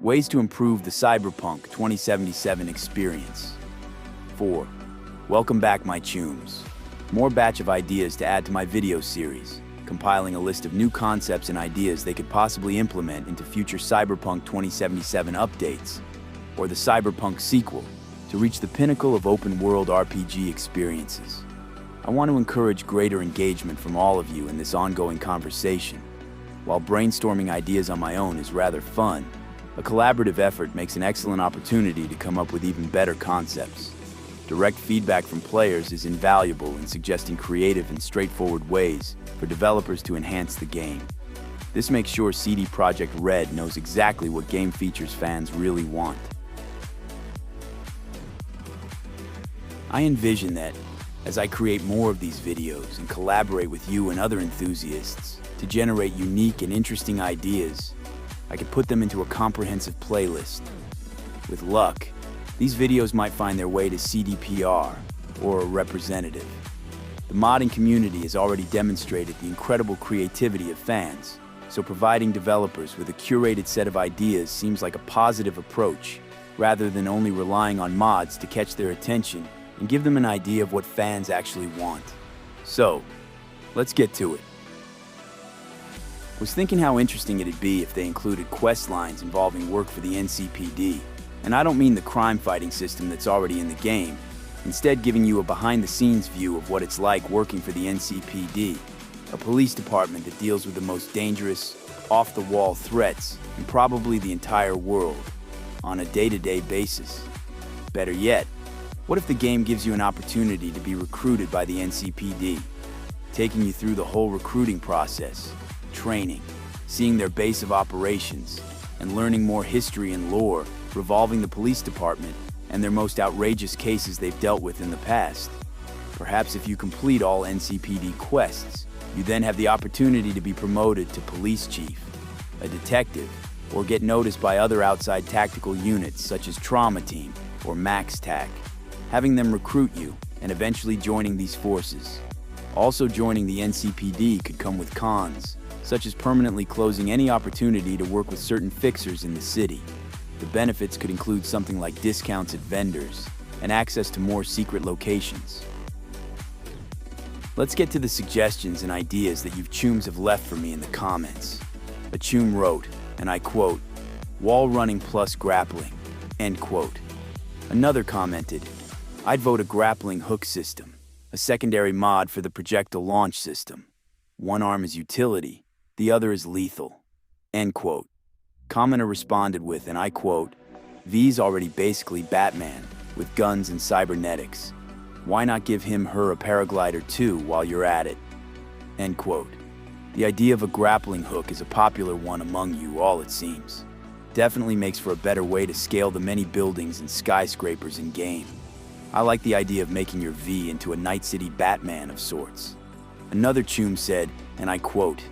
Ways to improve the Cyberpunk 2077 experience. 4. Welcome back, my chooms. More batch of ideas to add to my video series, compiling a list of new concepts and ideas they could possibly implement into future Cyberpunk 2077 updates, or the Cyberpunk sequel, to reach the pinnacle of open-world RPG experiences. I want to encourage greater engagement from all of you in this ongoing conversation. While brainstorming ideas on my own is rather fun, a collaborative effort makes an excellent opportunity to come up with even better concepts. Direct feedback from players is invaluable in suggesting creative and straightforward ways for developers to enhance the game. This makes sure CD Projekt Red knows exactly what game features fans really want. I envision that, as I create more of these videos and collaborate with you and other enthusiasts to generate unique and interesting ideas, I could put them into a comprehensive playlist. With luck, these videos might find their way to CDPR or a representative. The modding community has already demonstrated the incredible creativity of fans, so providing developers with a curated set of ideas seems like a positive approach, rather than only relying on mods to catch their attention and give them an idea of what fans actually want. So, let's get to it. Was thinking how interesting it'd be if they included quest lines involving work for the NCPD. And I don't mean the crime-fighting system that's already in the game, instead giving you a behind-the-scenes view of what it's like working for the NCPD, a police department that deals with the most dangerous, off-the-wall threats in probably the entire world, on a day-to-day basis. Better yet, what if the game gives you an opportunity to be recruited by the NCPD, taking you through the whole recruiting process, training, seeing their base of operations, and learning more history and lore revolving the police department and their most outrageous cases they've dealt with in the past. Perhaps if you complete all NCPD quests, you then have the opportunity to be promoted to police chief, a detective, or get noticed by other outside tactical units such as Trauma Team or Max TAC, having them recruit you and eventually joining these forces. Also joining the NCPD could come with cons, such as permanently closing any opportunity to work with certain fixers in the city. The benefits could include something like discounts at vendors and access to more secret locations. Let's get to the suggestions and ideas that you chooms have left for me in the comments. A choom wrote, and I quote, "Wall running plus grappling," end quote. Another commented, "I'd vote a grappling hook system, a secondary mod for the projectile launch system. One arm is utility, the other is lethal," end quote. Commenter responded with, and I quote, "V's already basically Batman, with guns and cybernetics. Why not give him/her a paraglider too while you're at it?" End quote. The idea of a grappling hook is a popular one among you all, it seems. Definitely makes for a better way to scale the many buildings and skyscrapers in game. I like the idea of making your V into a Night City Batman of sorts. Another choom said, and I quote,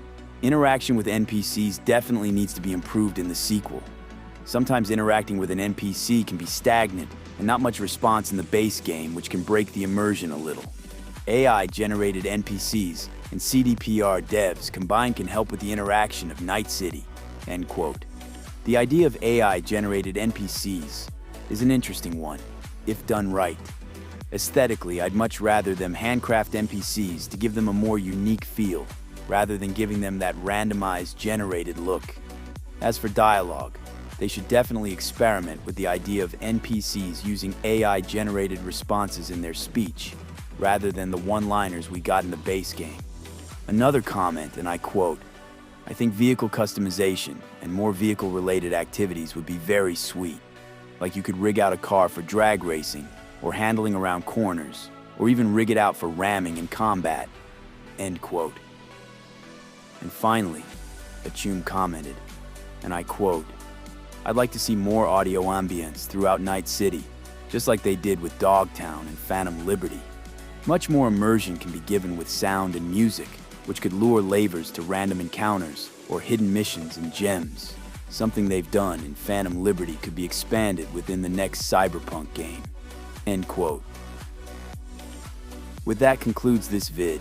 "Interaction with NPCs definitely needs to be improved in the sequel. Sometimes interacting with an NPC can be stagnant and not much response in the base game, which can break the immersion a little. AI-generated NPCs and CDPR devs combined can help with the interaction of Night City," end quote. The idea of AI-generated NPCs is an interesting one, if done right. Aesthetically, I'd much rather them handcraft NPCs to give them a more unique feel, rather than giving them that randomized, generated look. As for dialogue, they should definitely experiment with the idea of NPCs using AI-generated responses in their speech, rather than the one-liners we got in the base game. Another comment, and I quote, "I think vehicle customization and more vehicle-related activities would be very sweet. Like you could rig out a car for drag racing, or handling around corners, or even rig it out for ramming in combat," end quote. And finally, a choom commented, and I quote, "I'd like to see more audio ambience throughout Night City, just like they did with Dogtown and Phantom Liberty. Much more immersion can be given with sound and music, which could lure lavers to random encounters or hidden missions and gems. Something they've done in Phantom Liberty could be expanded within the next Cyberpunk game," end quote. With that concludes this vid,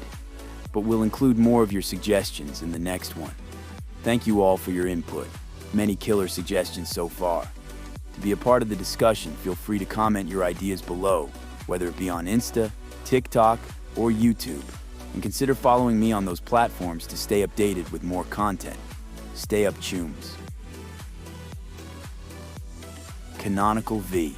but we'll include more of your suggestions in the next one. Thank you all for your input. Many killer suggestions so far. To be a part of the discussion, feel free to comment your ideas below, whether it be on Insta, TikTok, or YouTube. And consider following me on those platforms to stay updated with more content. Stay up, Chooms. Canonical V.